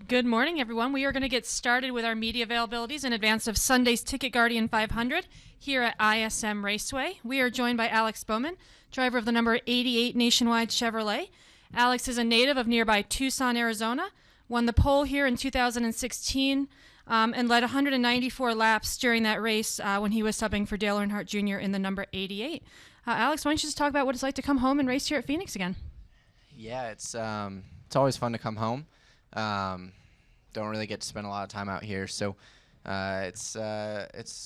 Good morning, everyone. We are going to get started with our media availabilities in advance of Sunday's Ticket Guardian 500 here at ISM Raceway. We are joined by Alex Bowman, driver of the number 88 Nationwide Chevrolet. Alex is a native of nearby Tucson, Arizona, won the pole here in 2016, and led 194 laps during that race when he was subbing for Dale Earnhardt Jr. in the number 88. Alex, why don't you just talk about what it's like to come home and race here at Phoenix again? Yeah, it's always fun to come home. Don't really get to spend a lot of time out here, so it's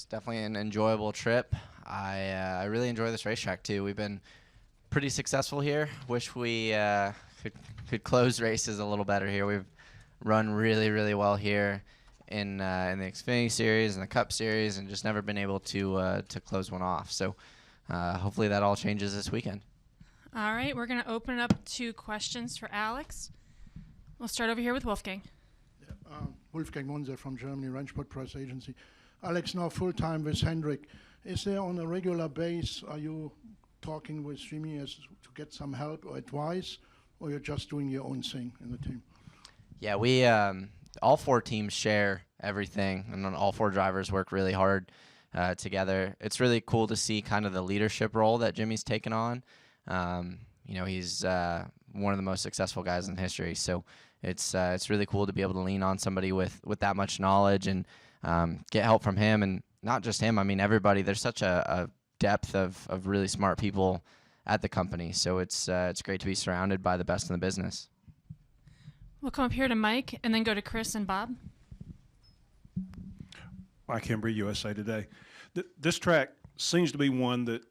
definitely an enjoyable trip. I really enjoy this racetrack too. We've been pretty successful here. Wish we could close races a little better here. We've run really well here in the Xfinity Series and the Cup Series, and just never been able to close one off. So hopefully that all changes this weekend. All right, we're going to open it up to questions for Alex. We'll start over here with Wolfgang. Wolfgang Munzer from Germany, Rennsport Press Agency. Alex, now full-time with Hendrick. Is there on a regular base, are you talking with Jimmy to get some help or advice, or you're just doing your own thing in the team? Yeah, we all four teams share everything, and all four drivers work really hard together. It's really cool to see kind of the leadership role that Jimmy's taken on. He's one of the most successful guys in history, so it's really cool to be able to lean on somebody with that much knowledge and get help from him, and not just him. I mean, everybody. There's such a depth of really smart people at the company, so it's great to be surrounded by the best in the business. We'll come up here to Mike and then go to Chris and Bob. Mike Hembry, USA Today. This track seems to be one that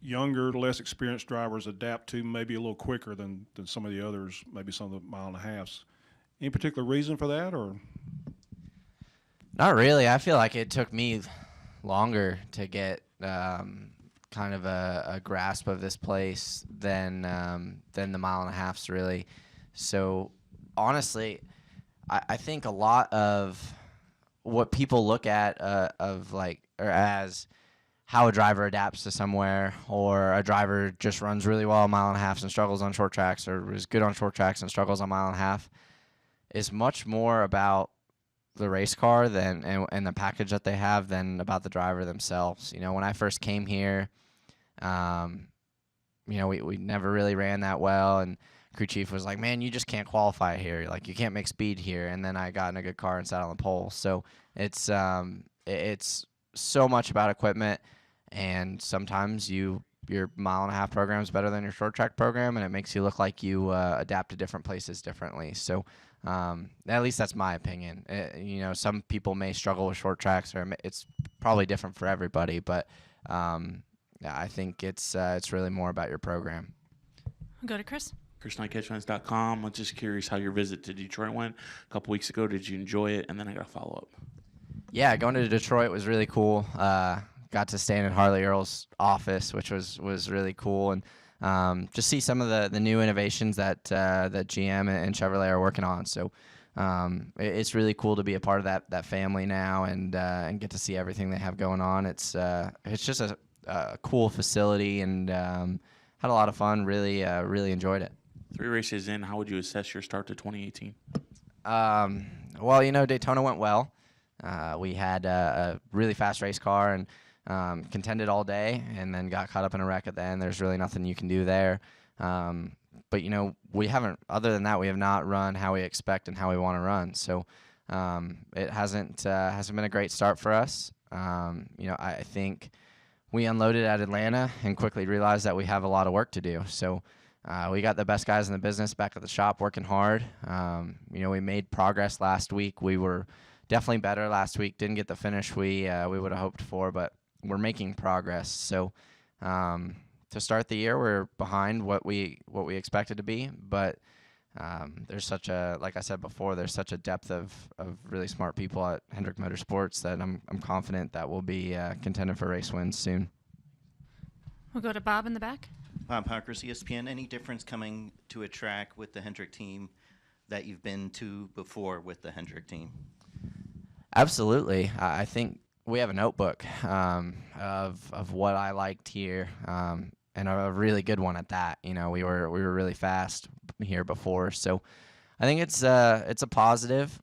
younger, less experienced drivers adapt to maybe a little quicker than some of the others, maybe some of the mile and a halves. Any particular reason for that, or? Not really. I feel like it took me longer to get kind of a grasp of this place than the mile and a halves, really. So honestly, I think a lot of what people look at as how a driver adapts to somewhere, or a driver just runs really well a mile and a half and struggles on short tracks, or is good on short tracks and struggles on a mile and a half, is much more about the race car and the package that they have than about the driver themselves. You know, when I first came here, we never really ran that well, and crew chief was like, man, you just can't qualify here. Like, you can't make speed here. And then I got in a good car and sat on the pole. So it's so much about equipment, and sometimes your mile and a half program is better than your short track program, and it makes you look like you adapt to different places differently. So at least that's my opinion. Some people may struggle with short tracks, or it's probably different for everybody, but I think it's really more about your program. We'll go to Chris. ChrisKnightCatchfans.com. I'm just curious how your visit to Detroit went a couple weeks ago. Did you enjoy it? And then I got a follow-up. Yeah, going to Detroit was really cool. Got to stay in Harley Earl's office, which was really cool, and just see some of the new innovations that GM and Chevrolet are working on. So it's really cool to be a part of that family now, and get to see everything they have going on. It's just a cool facility, and had a lot of fun. Really enjoyed it. 3 races in, how would you assess your start to 2018? Well, Daytona went well. We had a really fast race car and contended all day, and then got caught up in a wreck at the end. There's really nothing you can do there. But we haven't. Other than that, we have not run how we expect and how we want to run. So it hasn't been a great start for us. I think we unloaded at Atlanta and quickly realized that we have a lot of work to do. So we got the best guys in the business back at the shop working hard. We made progress last week. We were definitely better last week. Didn't get the finish we would have hoped for, but we're making progress. So to start the year, we're behind what we expected to be, but there's like I said before, there's such a depth of really smart people at Hendrick Motorsports that I'm confident that we'll be contending for race wins soon. We'll go to Bob in the back. Bob Parkhurst, ESPN. Any difference coming to a track with the Hendrick team that you've been to before with the Hendrick team? Absolutely. I think we have a notebook of what I liked here, and a really good one at that. We were really fast here before, so I think it's a positive.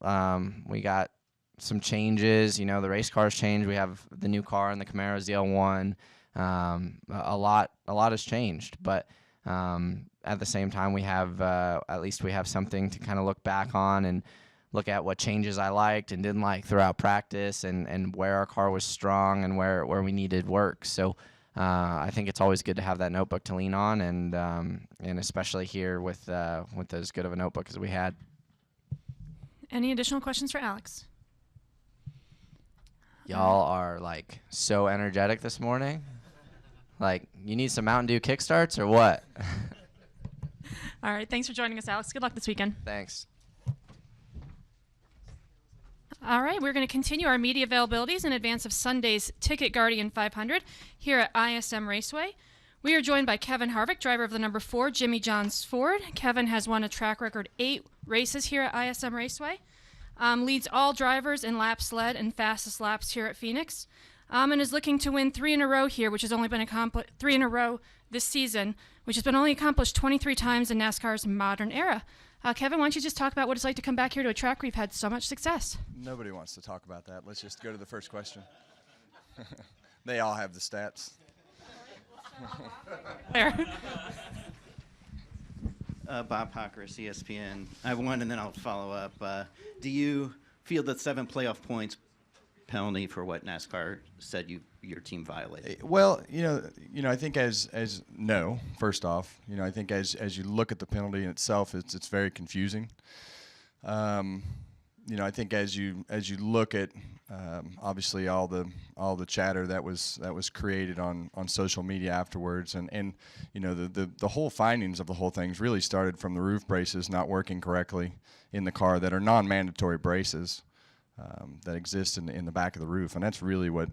We got some changes. You know, the race cars changed. We have the new car in the Camaro's, the L1. A lot has changed, but at the same time, we have at least we have something to kind of look back on and look at what changes I liked and didn't like throughout practice, and where our car was strong and where we needed work. So I think it's always good to have that notebook to lean on, and especially here with as good of a notebook as we had. Any additional questions for Alex? Y'all are like so energetic this morning. Like, you need some Mountain Dew kickstarts or what? All right. Thanks for joining us, Alex. Good luck this weekend. Thanks. All right, we're going to continue our media availabilities in advance of Sunday's Ticket Guardian 500 here at ISM Raceway. We are joined by Kevin Harvick, driver of the number 4 Jimmy John's Ford. Kevin has won a track record 8 races here at ISM Raceway, leads all drivers in laps led and fastest laps here at Phoenix, and is looking to win 3 in a row here, which has only been accomplished 3 in a row this season, which has been only accomplished 23 times in NASCAR's modern era. Kevin, why don't you just talk about what it's like to come back here to a track where you've had so much success? Nobody wants to talk about that. Let's just go to the first question. They all have the stats. There. Bob Hocker, ESPN. I have one, and then I'll follow up. Do you feel that 7 playoff points penalty for what NASCAR said your team violated? Well, you know, I think as no. First off, you know, I think as you look at the penalty in itself, it's very confusing. You know, I think as you look at obviously all the chatter that was created on social media afterwards, and you know, the whole findings of the whole things really started from the roof braces not working correctly in the car that are non-mandatory braces that exist in the back of the roof, and that's really what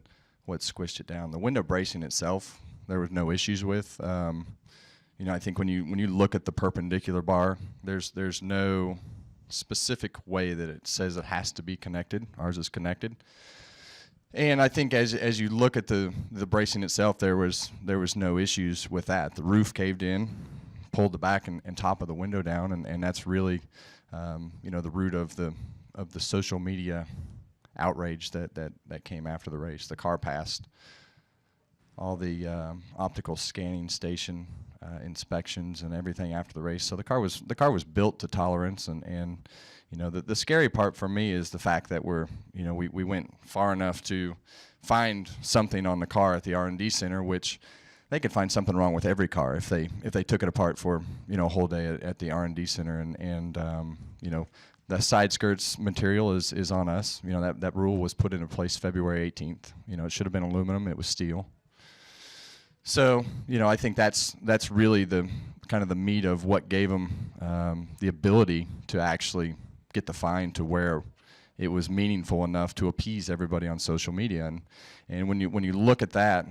squished it down. The window bracing itself, there was no issues with. You know, I think when you look at the perpendicular bar, there's no specific way that it says it has to be connected. Ours is connected. And I think as you look at the bracing itself, there was no issues with that. The roof caved in, pulled the back and top of the window down, and that's really you know, the root of the social media outrage that came after the race. The car passed all the optical scanning station inspections and everything after the race. So the car was built to tolerance, and you know, the scary part for me is the fact that we went far enough to find something on the car at the R&D center, which they could find something wrong with every car if they took it apart for, you know, a whole day at the R&D center, and you know, the side skirts material is on us. You know, that rule was put into place February 18th. You know, it should have been aluminum. It was steel. So, you know, I think that's really the kind of the meat of what gave them the ability to actually get the fine to where it was meaningful enough to appease everybody on social media. And when you look at that,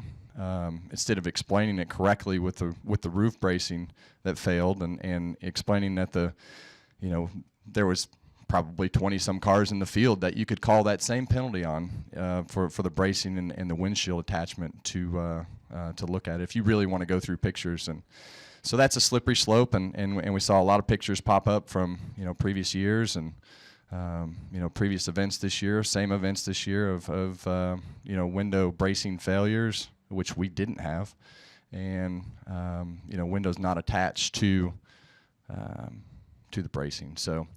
instead of explaining it correctly with the roof bracing that failed, and explaining that you know, there was probably 20-some cars in the field that you could call that same penalty on for the bracing and the windshield attachment to look at if you really want to go through pictures. And so that's a slippery slope, and we saw a lot of pictures pop up from, you know, previous years and you know, previous events this year, same events this year of you know, window bracing failures, which we didn't have, and you know, windows not attached to the bracing. So,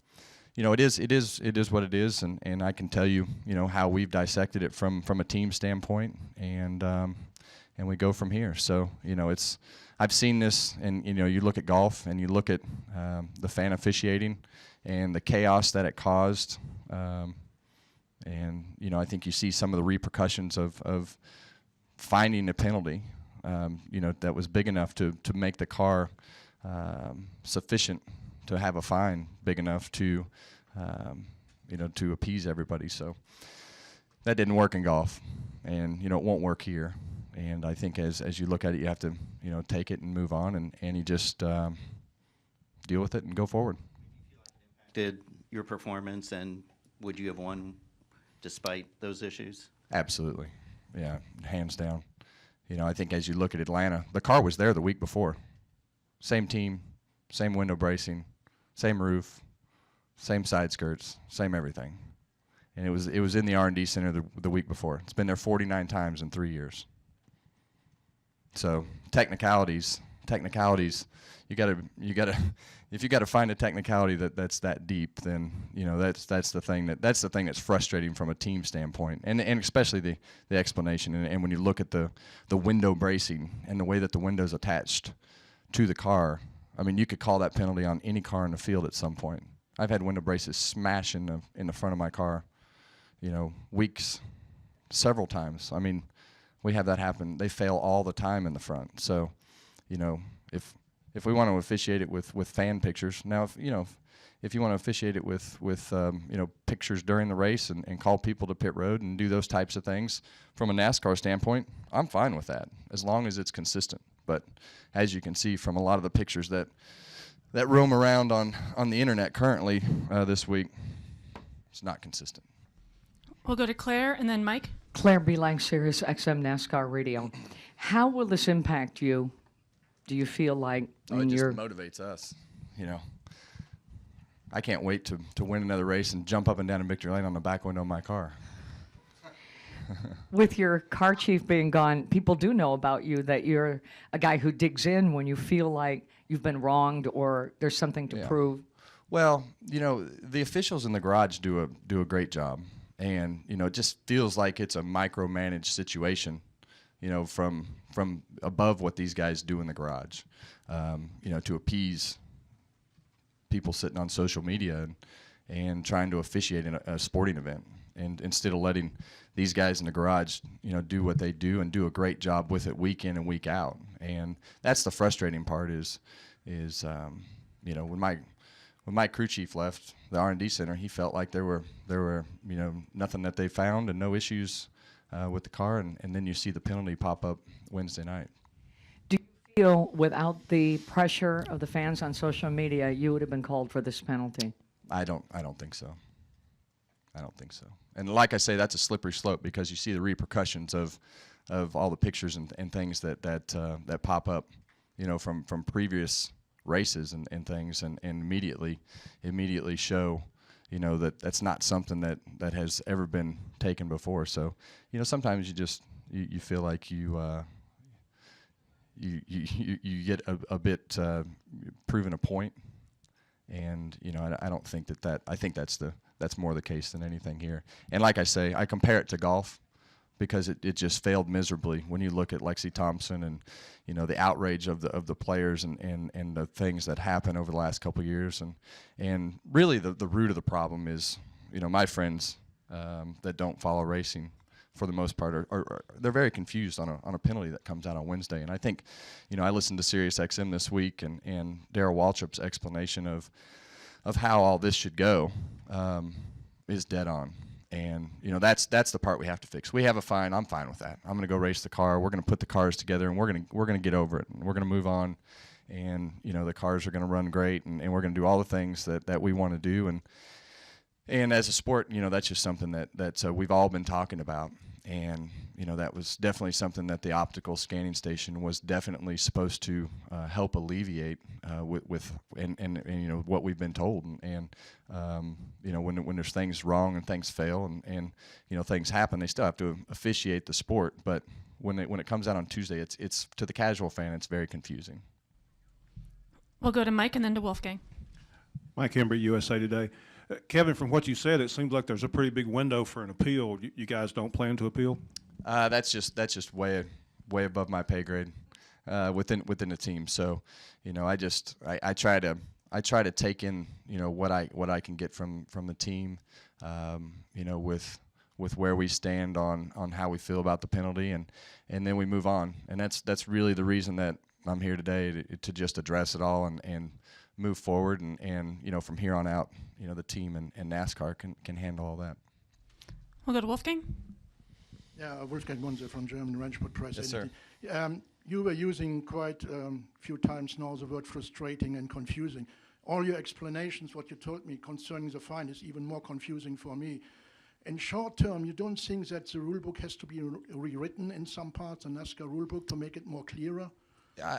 you know, it is what it is, and I can tell you, you know, how we've dissected it from a team standpoint, and we go from here. So, you know, I've seen this, and you know, you look at golf and you look at the fan officiating and the chaos that it caused, and you know, I think you see some of the repercussions of finding a penalty, you know, that was big enough to make the car sufficient to have a fine big enough to, you know, to appease everybody. So that didn't work in golf, and you know, it won't work here. And I think as you look at it, you have to, you know, take it and move on, and you just deal with it and go forward. Did your performance, and would you have won despite those issues? Absolutely, yeah, hands down. You know, I think as you look at Atlanta, the car was there the week before, same team, same window bracing, same roof, same side skirts, same everything. And it was in the R&D center the week before. It's been there 49 times in 3 years. So technicalities. You gotta if you gotta find a technicality that's that deep, then that's the thing that's frustrating from a team standpoint, and especially the explanation. And when you look at the window bracing and the way that the window's attached to the car, I mean, you could call that penalty on any car in the field at some point. I've had window braces smash in the front of my car, weeks, several times. I mean, we have that happen. They fail all the time in the front. So, if we want to officiate it with fan pictures, now if you want to officiate it with pictures during the race and call people to pit road and do those types of things from a NASCAR standpoint, I'm fine with that as long as it's consistent. But as you can see from a lot of the pictures that roam around on the internet currently this week, it's not consistent. We'll go to Claire and then Mike. Claire B. Lang, Sirius XM NASCAR Radio. How will this impact you? Do you feel like It just motivates us, I can't wait to win another race and jump up and down in victory lane on the back window of my car. With your car chief being gone, people do know about you that you're a guy who digs in when you feel like you've been wronged or there's something to prove. Well, the officials in the garage do a great job, and it just feels like it's a micromanaged situation, from above what these guys do in the garage, to appease people sitting on social media and trying to officiate in a sporting event, and instead of letting these guys in the garage, do what they do and do a great job with it week in and week out. And that's the frustrating part is when my crew chief left the R&D center, he felt like there were nothing that they found and no issues with the car, and then you see the penalty pop up Wednesday night. Do you feel without the pressure of the fans on social media, you would have been called for this penalty? I don't think so. I don't think so. And like I say, that's a slippery slope because you see the repercussions of all the pictures and things that pop up, from previous races and things, and immediately show, that that's not something that has ever been taken before. So, sometimes you feel like you get a bit proven a point, and I don't think that I think that's more the case than anything here. And like I say, I compare it to golf because it just failed miserably when you look at Lexi Thompson and the outrage of the players and the things that happen over the last couple of years, and really the root of the problem is my friends that don't follow racing for the most part are they're very confused on a penalty that comes out on Wednesday. And I think I listened to Sirius XM this week and Darrell Waltrip's explanation of how all this should go is dead on. And that's the part we have to fix. We have a fine. I'm fine with that. I'm going to go race the car. We're going to put the cars together, and we're going to get over it, and we're going to move on. And the cars are going to run great, and we're going to do all the things that we want to do. And as a sport, that's just something that we've all been talking about. And that was definitely something that the optical scanning station was definitely supposed to help alleviate with what we've been told. And when there's things wrong and things fail and things happen, they still have to officiate the sport. But when it comes out on Tuesday, it's to the casual fan, it's very confusing. We'll go to Mike and then to Wolfgang. Mike Hembry, USA Today. Kevin, from what you said, it seems like there's a pretty big window for an appeal. You guys don't plan to appeal? That's just way above my pay grade within the team. So, I try to take in what I can get from the team, with where we stand on how we feel about the penalty, and then we move on. And that's really the reason that I'm here today to just address it all and move forward, and from here on out, the team and NASCAR can handle all that. We'll go to Wolfgang. Yeah, Wolfgang Munzer from German Rennsport Press. Yes, sir. You were using quite a few times now the word frustrating and confusing. All your explanations, what you told me concerning the fine, is even more confusing for me. In short term, you don't think that the rule book has to be rewritten in some parts, the NASCAR rule book, to make it more clearer?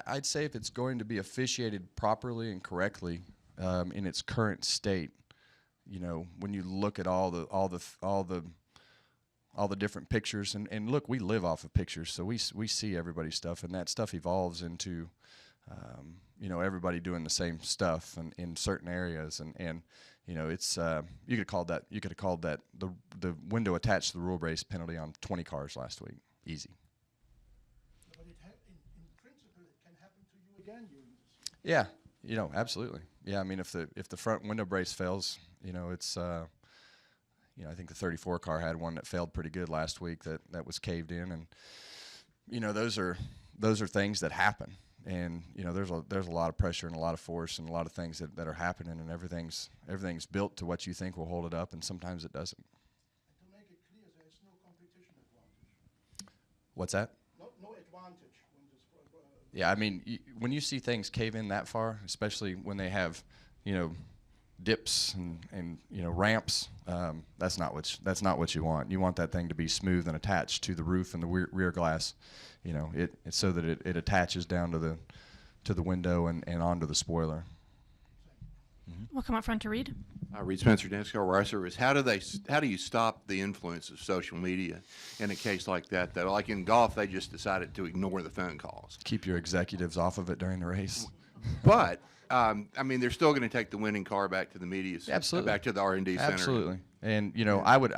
I'd say if it's going to be officiated properly and correctly in its current state, you know, when you look at all the different pictures, and look, we live off of pictures, so we see everybody's stuff, and that stuff evolves into, you know, everybody doing the same stuff in certain areas, and you know, it's you could have called that the window attached to the rule brace penalty on 20 cars last week, easy. But in principle, it can happen to you again during the season. Yeah, you know, absolutely. Yeah, I mean, if the front window brace fails, you know, it's you know, I think the 34 car had one that failed pretty good last week that was caved in, and you know, those are things that happen, and you know, there's a lot of pressure and a lot of force and a lot of things that are happening, and everything's built to what you think will hold it up, and sometimes it doesn't. And to make it clear, there is no competition advantage. What's that? No advantage when this. Yeah, I mean, when you see things cave in that far, especially when they have, you know, dips and you know, ramps, that's not what you want. You want that thing to be smooth and attached to the roof and the rear glass. You know, it's so that it attaches down to the window and onto the spoiler. We'll come up front to Reed. Reed Spencer, NASCAR Wire Service. How do you stop the influence of social media in a case like that? That, like in golf, they just decided to ignore the phone calls. Keep your executives off of it during the race. But I mean, they're still going to take the winning car back to the media, Absolutely. back to the R&D center. Absolutely. And you know, I would,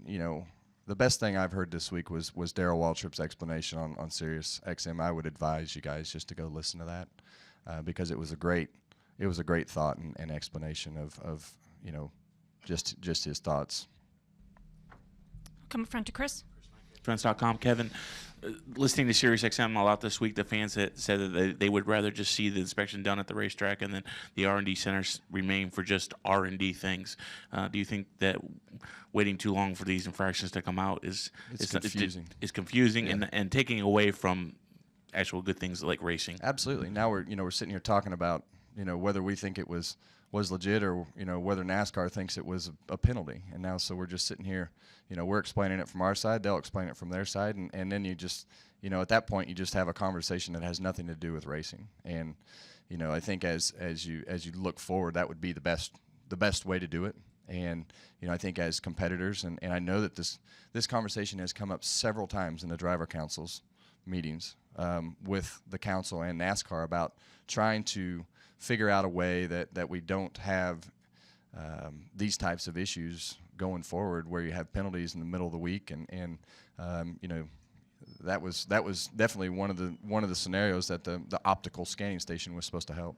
you know, the best thing I've heard this week was Darrell Waltrip's explanation on Sirius XM. I would advise you guys just to go listen to that because it was a great thought and explanation of you know, just his thoughts. Come up front to Chris. Friends.com. Kevin, listening to SiriusXM a lot this week, the fans said that they would rather just see the inspection done at the racetrack and then the R&D centers remain for just R&D things. Do you think that waiting too long for these infractions to come out is confusing? Is confusing Yeah. and taking away from actual good things like racing? Absolutely. Now we're sitting here talking about, you know, whether we think it was legit or, you know, whether NASCAR thinks it was a penalty. And now, so we're just sitting here, you know, we're explaining it from our side, they'll explain it from their side, and then you just, you know, at that point you just have a conversation that has nothing to do with racing. And, you know, I think as you look forward, that would be the best way to do it. And, you know, I think as competitors, and I know that this conversation has come up several times in the driver council's meetings with the council and NASCAR about trying to figure out a way that we don't have these types of issues going forward, where you have penalties in the middle of the week, and you know, that was definitely one of the scenarios that the optical scanning station was supposed to help.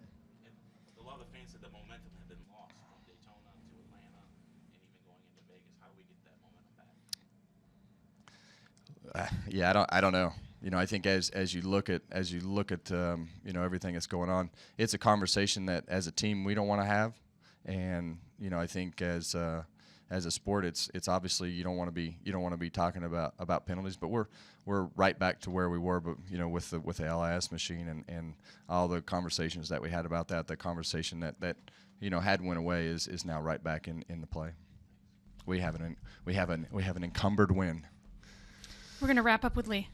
A lot of the fans said the momentum had been lost from Daytona to Atlanta and even going into Vegas. How do we get that momentum back? Yeah, I don't know. You know, I think as you look at you know, everything that's going on, it's a conversation that as a team we don't want to have, and you know, I think as a sport, it's obviously you don't want to be talking about penalties, but we're right back to where we were, but you know, with the LIS machine and all the conversations that we had about that, the conversation that you know had went away is now right back in the play. We have an encumbered win. We're going to wrap up with Lee.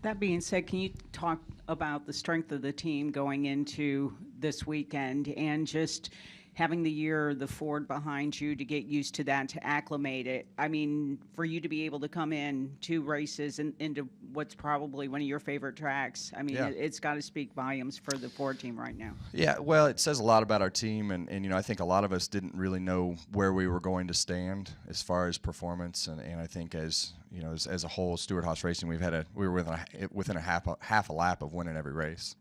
That being said, can you talk about the strength of the team going into this weekend and just having the Ford behind you to get used to that, to acclimate it? I mean, for you to be able to come in 2 races into what's probably one of your favorite tracks, I mean, Yeah. it's got to speak volumes for the Ford team right now. Yeah, well, it says a lot about our team, and you know, I think a lot of us didn't really know where we were going to stand as far as performance, and I think as you know, as a whole, Stewart-Haas Racing, we were within a half a lap of winning every race.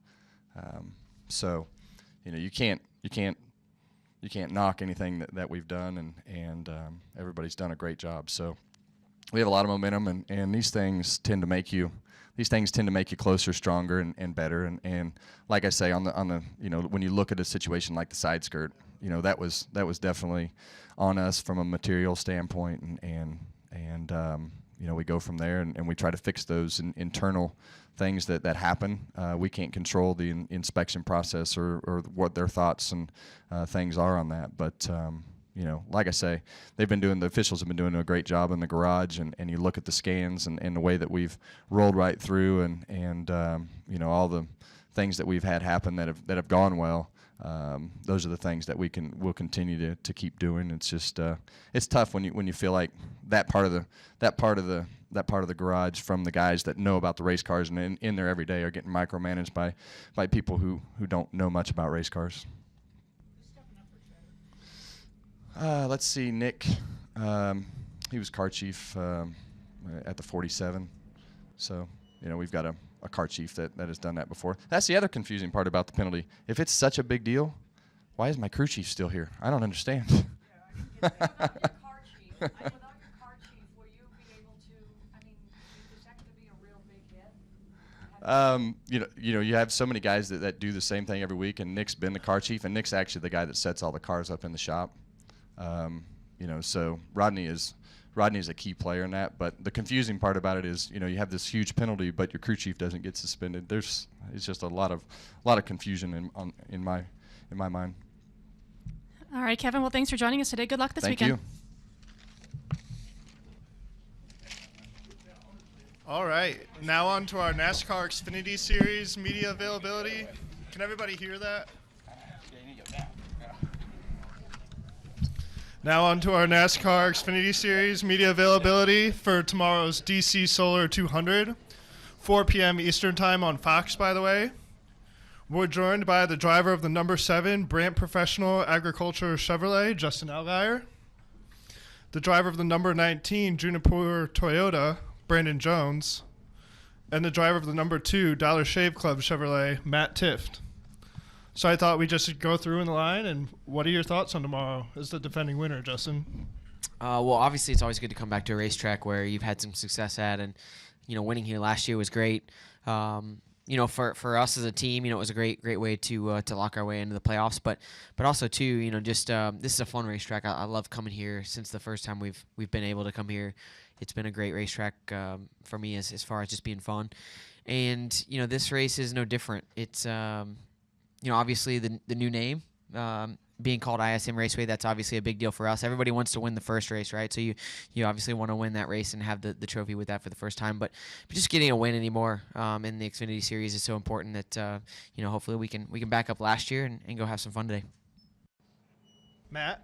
So, you know, you can't knock anything that we've done, and everybody's done a great job. So we have a lot of momentum, and these things tend to make you closer, stronger, and better. And like I say, on the you know, when you look at a situation like the side skirt, you know, that was definitely on us from a material standpoint, and you know, we go from there, and we try to fix those internal things that happen. We can't control the inspection process or what their thoughts and things are on that. But, you know, like I say, the officials have been doing a great job in the garage, and you look at the scans and the way that we've rolled right through and you know, all the things that we've had happen that have gone well. those are the things that we'll continue to keep doing. It's just it's tough when you feel like that part of the garage from the guys that know about the race cars and in there every day are getting micromanaged by people who don't know much about race cars. Let's see, Nick. He was car chief at the 47. So, we've got a car chief that has done that before. That's the other confusing part about the penalty. If it's such a big deal, why is my crew chief still here? I don't understand. Without your car chief, will you be able to, is that going to be a real big hit? You have so many guys that do the same thing every week, and Nick's been the car chief, and Nick's actually the guy that sets all the cars up in the shop. So Rodney is a key player in that. But the confusing part about it is, you have this huge penalty, but your crew chief doesn't get suspended. It's just a lot of confusion in my mind. All right, Kevin. Well, thanks for joining us today. Good luck this Thank weekend. you. All right, now on to our NASCAR Xfinity Series media availability. Can everybody hear that? Now on to our NASCAR Xfinity Series media availability for tomorrow's DC Solar 200, 4 p.m. Eastern Time on Fox, by the way. We're joined by the driver of the number 7 BRANDT Professional Agriculture Chevrolet, Justin Allgaier. The driver of the number 19 Juniper Toyota, Brandon Jones. And the driver of the number 2 Dollar Shave Club Chevrolet, Matt Tifft. So I thought we'd just go through in the line, and what are your thoughts on tomorrow as the defending winner, Justin? Well, obviously it's always good to come back to a racetrack where you've had some success at, and winning here last year was great. For us as a team, it was a great way to lock our way into the playoffs. But also too, this is a fun racetrack. I love coming here since the first time we've been able to come here. It's been a great racetrack for me as far as just being fun, and this race is no different. It's obviously the new name being called ISM Raceway, that's obviously a big deal for us. Everybody wants to win the first race, right? So you obviously want to win that race and have the trophy with that for the first time. But just getting a win anymore in the Xfinity Series is so important that hopefully we can back up last year and go have some fun today. Matt?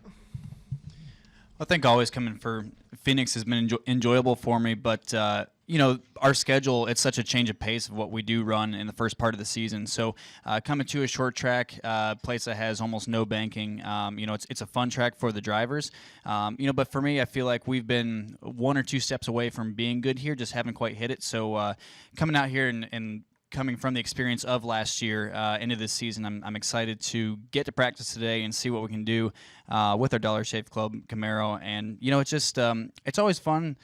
I think always coming for Phoenix has been enjoyable for me, but our schedule, it's such a change of pace of what we do run in the first part of the season. So coming to a short track place that has almost no banking, it's a fun track for the drivers. But for me, I feel like we've been 1 or 2 steps away from being good here, just haven't quite hit it. So coming out here and coming from the experience of last year into this season, I'm excited to get to practice today and see what we can do with our Dollar Shave Club Camaro. And it's just it's always fun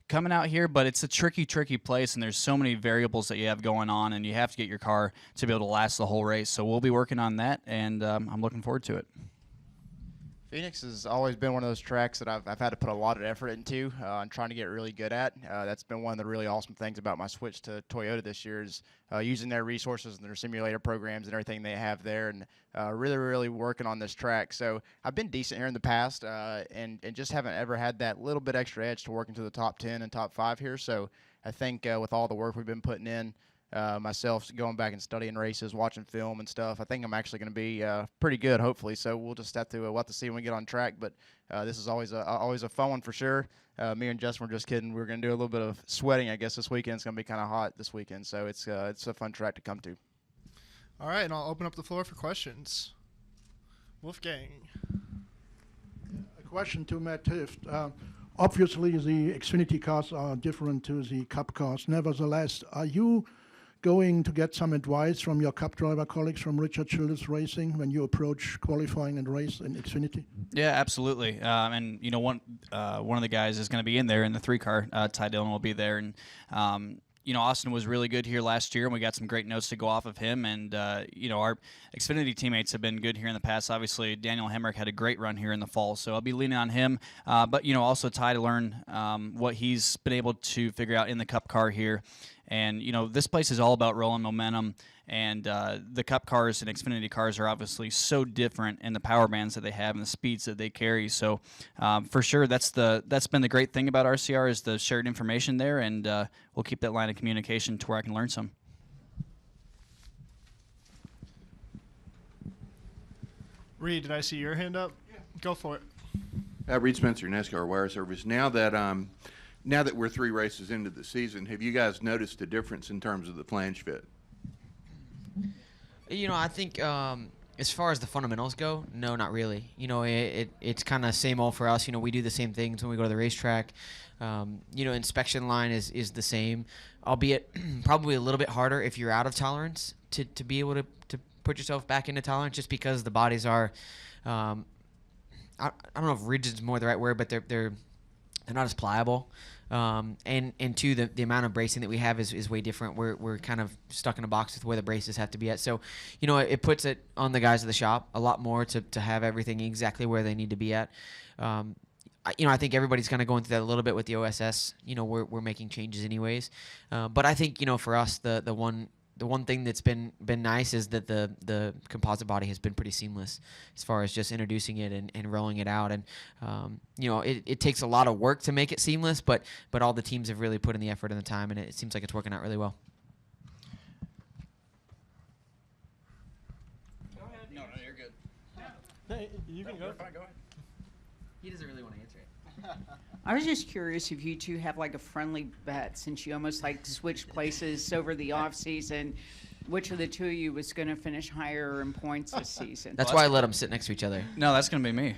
coming out here, but it's a tricky place, and there's so many variables that you have going on, and you have to get your car to be able to last the whole race. So we'll be working on that, and I'm looking forward to it. Phoenix has always been one of those tracks that I've had to put a lot of effort into and trying to get really good at. That's been one of the really awesome things about my switch to Toyota this year is using their resources and their simulator programs and everything they have there, and really working on this track. So I've been decent here in the past and just haven't ever had that little bit extra edge to work into the top 10 and top 5 here. So I think with all the work we've been putting in, myself going back and studying races, watching film and stuff, I think I'm actually going to be pretty good, hopefully. So we'll just have to see when we get on track. But this is always a fun one for sure. Me and Justin were just kidding. We're going to do a little bit of sweating, I guess, this weekend. It's going to be kind of hot this weekend. So it's a fun track to come to. All right, and I'll open up the floor for questions. Wolfgang. A question to Matt Tifft. Obviously, the Xfinity cars are different to the Cup cars. Nevertheless, are you going to get some advice from your Cup driver colleagues from Richard Childress Racing when you approach qualifying and race in Xfinity? Yeah, absolutely. And one of the guys is going to be in there in the 3-car. Ty Dillon will be there, and Austin was really good here last year, and we got some great notes to go off of him. And our Xfinity teammates have been good here in the past. Obviously, Daniel Hemrick had a great run here in the fall, so I'll be leaning on him. But also Ty to learn what he's been able to figure out in the Cup car here. And this place is all about rolling momentum, and the Cup cars and Xfinity cars are obviously so different in the power bands that they have and the speeds that they carry. So for sure, that's been the great thing about RCR is the shared information there, and we'll keep that line of communication to where I can learn some. Reed, did I see your hand up? Yeah. Go for it. Reed Spencer, NASCAR Wire Service. Now that we're 3 races into the season, have you guys noticed a difference in terms of the flange fit? I think as far as the fundamentals go, no, not really. It's kind of same old for us. We do the same things when we go to the racetrack. Inspection line is the same, albeit probably a little bit harder if you're out of tolerance to be able to put yourself back into tolerance, just because the bodies are, I don't know if rigid is more the right word, but they're not as pliable. And two, the amount of bracing that we have is way different. We're kind of stuck in a box with where the braces have to be at. So, it puts it on the guys of the shop a lot more to have everything exactly where they need to be at. I think everybody's kind of going through that a little bit with the OSS. We're making changes anyways. But I think, for us, the one thing that's been nice is that the composite body has been pretty seamless as far as just introducing it and rolling it out. And, it takes a lot of work to make it seamless, but all the teams have really put in the effort and the time, and it seems like it's working out really well. Go ahead. No, you're good. Hey, you can go. Fine, go ahead. He doesn't really want to answer it. I was just curious if you two have like a friendly bet, since you almost like switched places over the off season. Which of the two of you was going to finish higher in points this season? That's why I let them sit next to each other. No, that's going to be me.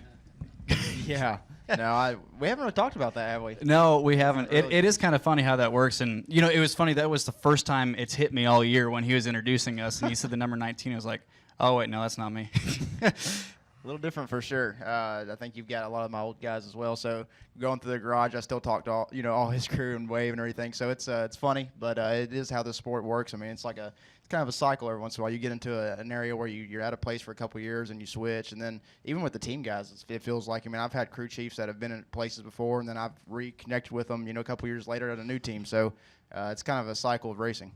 Yeah. No, we haven't really talked about that, have we? No, we haven't. Really. It is kind of funny how that works. And, it was funny. That was the first time it's hit me all year when he was introducing us. And he said the number 19. I was like, oh, wait, no, that's not me. A little different for sure. I think you've got a lot of my old guys as well. So going through the garage, I still talk to all his crew and wave and everything. So it's funny, but it is how the sport works. I mean, it's kind of a cycle every once in a while. You get into an area where you're at a place for a couple of years and you switch, and then even with the team guys, it feels like. I mean, I've had crew chiefs that have been in places before, and then I've reconnected with them, a couple of years later at a new team. So it's kind of a cycle of racing.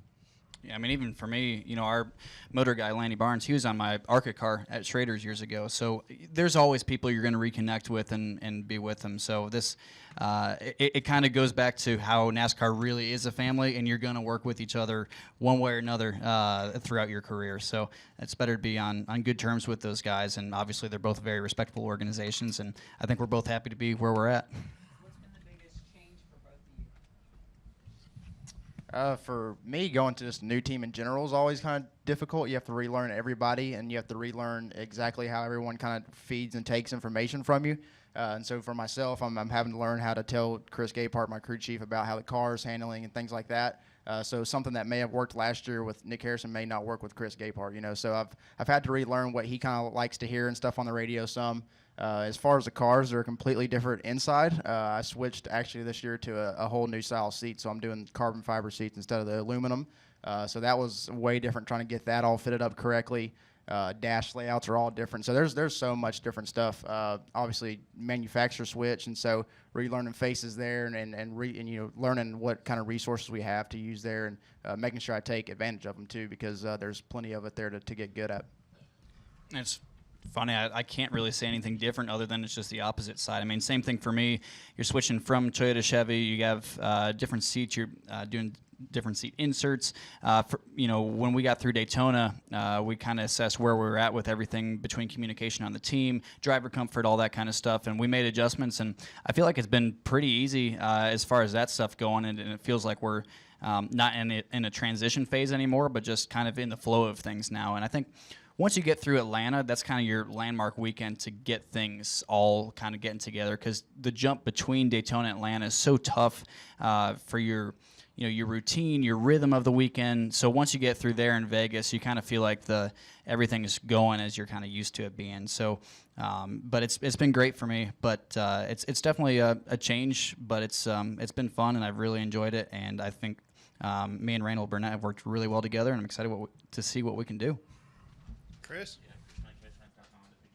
Yeah, I mean, even for me, our motor guy, Lanny Barnes, he was on my ARCA car at Schrader's years ago. So there's always people you're going to reconnect with and be with them. So this, it kind of goes back to how NASCAR really is a family, and you're going to work with each other one way or another throughout your career. So it's better to be on good terms with those guys. And obviously, they're both very respectable organizations, and I think we're both happy to be where we're at. For me, going to just a new team in general is always kind of difficult. You have to relearn everybody, and you have to relearn exactly how everyone kind of feeds and takes information from you. And so for myself, I'm having to learn how to tell Chris Gaypart, my crew chief, about how the car is handling and things like that. So something that may have worked last year with Nick Harrison may not work with Chris Gaypart. So I've had to relearn what he kind of likes to hear and stuff on the radio some. As far as the cars, they're completely different inside. I switched actually this year to a whole new style seat, so I'm doing carbon fiber seats instead of the aluminum. So that was way different, trying to get that all fitted up correctly. Dash layouts are all different. So there's so much different stuff. Obviously, manufacturer switch, and so relearning faces there, and learning what kind of resources we have to use there, and making sure I take advantage of them too, because there's plenty of it there to get good at. It's funny, I can't really say anything different other than it's just the opposite side. I mean, same thing for me. You're switching from Toyota Chevy. You have different seats. You're doing different seat inserts. When we got through Daytona, we kind of assessed where we were at with everything between communication on the team, driver comfort, all that kind of stuff, and we made adjustments. And I feel like it's been pretty easy as far as that stuff going, and it feels like we're not in a transition phase anymore, but just kind of in the flow of things now. And I think once you get through Atlanta, that's kind of your landmark weekend to get things all kind of getting together, because the jump between Daytona and Atlanta is so tough for your routine, your rhythm of the weekend. So once you get through there in Vegas, you kind of feel like everything is going as you're kind of used to it being. So, but it's been great for me. But it's definitely a change, but it's been fun, and I've really enjoyed it. And I think me and Randall Burnett have worked really well together, and I'm excited to see what we can do. Chris?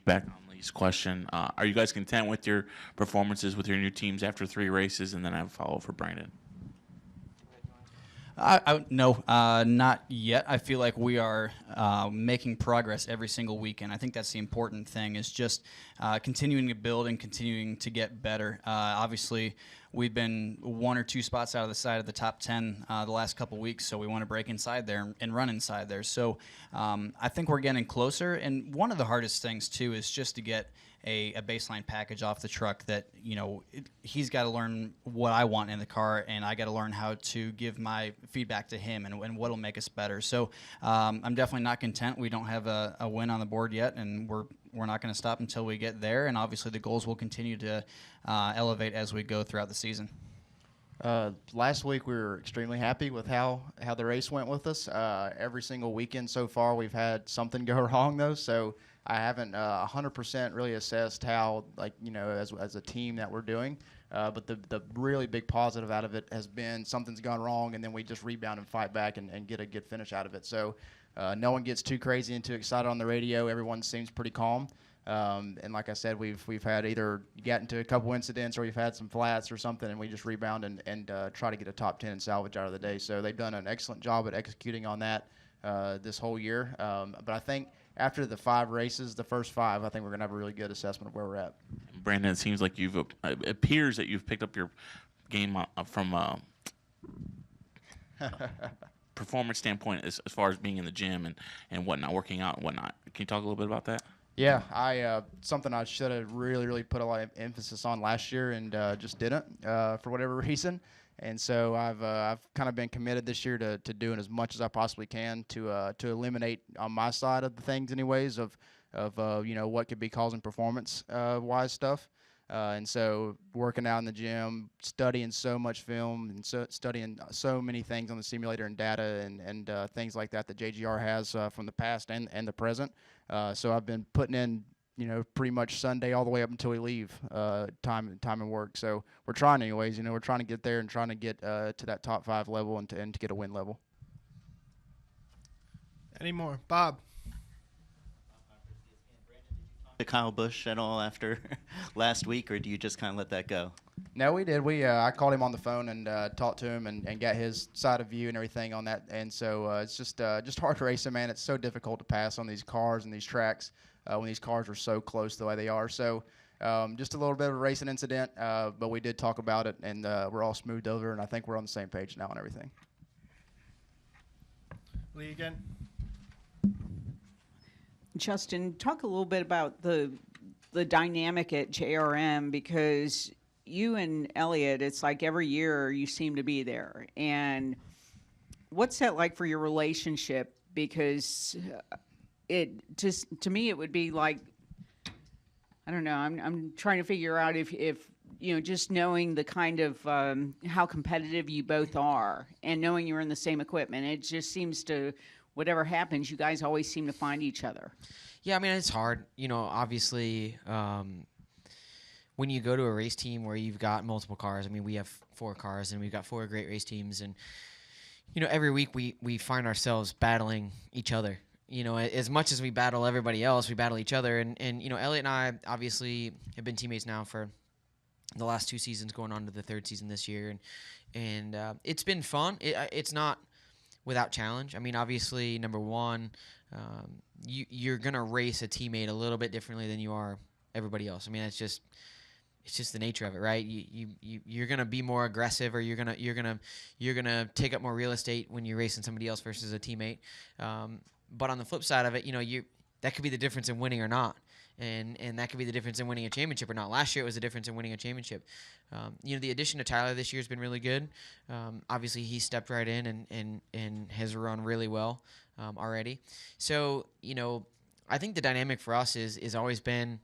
Back on Lee's question, are you guys content with your performances with your new teams after 3 races? And then I have a follow-up for Brandon. No, not yet. I feel like we are making progress every single weekend. I think that's the important thing, is just continuing to build and continuing to get better. Obviously, we've been 1 or 2 spots out of the side of the top 10 the last couple weeks, so we want to break inside there and run inside there. So I think we're getting closer, and one of the hardest things, too, is just to get a baseline package off the truck that, he's got to learn what I want in the car, and I got to learn how to give my feedback to him and what'll make us better. So I'm definitely not content. We don't have a win on the board yet, and we're not going to stop until we get there, and obviously the goals will continue to elevate as we go throughout the season. Last week we were extremely happy with how the race went with us. Every single weekend so far we've had something go wrong though, so I haven't 100% really assessed how, as a team that we're doing. But the really big positive out of it has been something's gone wrong, and then we just rebound and fight back and get a good finish out of it. So no one gets too crazy and too excited on the radio. Everyone seems pretty calm. And like I said, we've had either got into a couple incidents or we've had some flats or something, and we just rebound and try to get a top 10 and salvage out of the day. So they've done an excellent job at executing on that this whole year. But I think after the 5 races, the first 5, I think we're going to have a really good assessment of where we're at. Brandon, it seems like it appears that you've picked up your game from performance standpoint as far as being in the gym and whatnot, working out and whatnot. Can you talk a little bit about that? Yeah, something I should have really put a lot of emphasis on last year and just didn't for whatever reason. And so I've kind of been committed this year to doing as much as I possibly can to eliminate on my side of the things, anyways, of what could be causing performance wise stuff. And so working out in the gym, studying so much film, and studying so many things on the simulator and data and things like that JGR has from the past and the present. So I've been putting in, pretty much Sunday all the way up until we leave time and work. So we're trying anyways. We're trying to get there and trying to get to that top 5 level and to get a win level. Any more? Bob. To Kyle Busch at all after last week, or do you just kind of let that go? No, we did. I called him on the phone and talked to him and got his side of view and everything on that. And so it's just hard racing, man. It's so difficult to pass on these cars and these tracks when these cars are so close the way they are. So just a little bit of a racing incident, but we did talk about it, and we're all smoothed over, and I think we're on the same page now and everything. Lee again. Justin, talk a little bit about the dynamic at JRM, because you and Elliott, it's like every year you seem to be there. And what's that like for your relationship? Because it just, to me, it would be like, I don't know, I'm trying to figure out if just knowing the kind of how competitive you both are and knowing you're in the same equipment, it just seems to, whatever happens, you guys always seem to find each other. Yeah, I mean, it's hard. Obviously, when you go to a race team where you've got multiple cars, I mean, we have 4 cars and we've got 4 great race teams. And, every week we find ourselves battling each other. As much as we battle everybody else, we battle each other. And Elliott and I obviously have been teammates now for the last 2 seasons, going on to the 3rd season this year. And it's been fun. It's not without challenge. I mean, obviously, number one, you're gonna race a teammate a little bit differently than you are everybody else. I mean, it's just the nature of it, right? You're gonna be more aggressive, or you're gonna take up more real estate when you're racing somebody else versus a teammate. But on the flip side of it, that could be the difference in winning or not. And that could be the difference in winning a championship or not. Last year it was the difference in winning a championship. The addition to Tyler this year has been really good. Obviously he stepped right in and has run really well already. So, I think the dynamic for us is always been,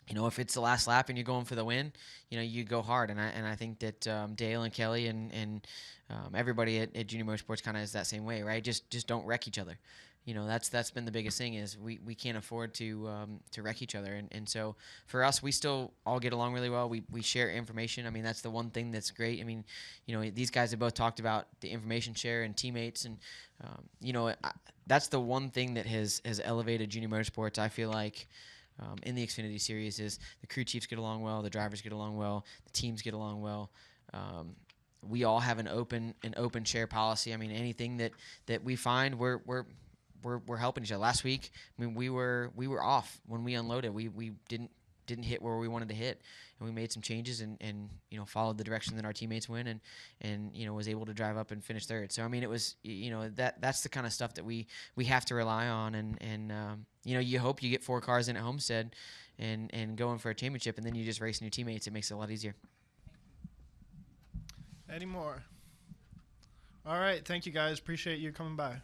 if it's the last lap and you're going for the win, you go hard. And I think that Dale and Kelly and everybody at Junior Motorsports kind of is that same way, right? Just don't wreck each other. That's been the biggest thing, is we can't afford to wreck each other. And so for us, we still all get along really well. We share information. I mean, that's the one thing that's great. I mean, these guys have both talked about the information share and teammates. And, that's the one thing that has elevated Junior Motorsports, I feel like, in the Xfinity Series, is the crew chiefs get along well, the drivers get along well, the teams get along well. we all have an open share policy. I mean, anything that we find, we're helping each other. Last week, I mean, we were off when we unloaded. We didn't hit where we wanted to hit, and we made some changes and followed the direction that our teammates went and was able to drive up and finish third. So I mean, it was that's the kind of stuff that we have to rely on, and you hope you get 4 cars in at Homestead and going for a championship, and then you just racing your teammates. It makes it a lot easier. Any more? All right, thank you guys. Appreciate you coming by.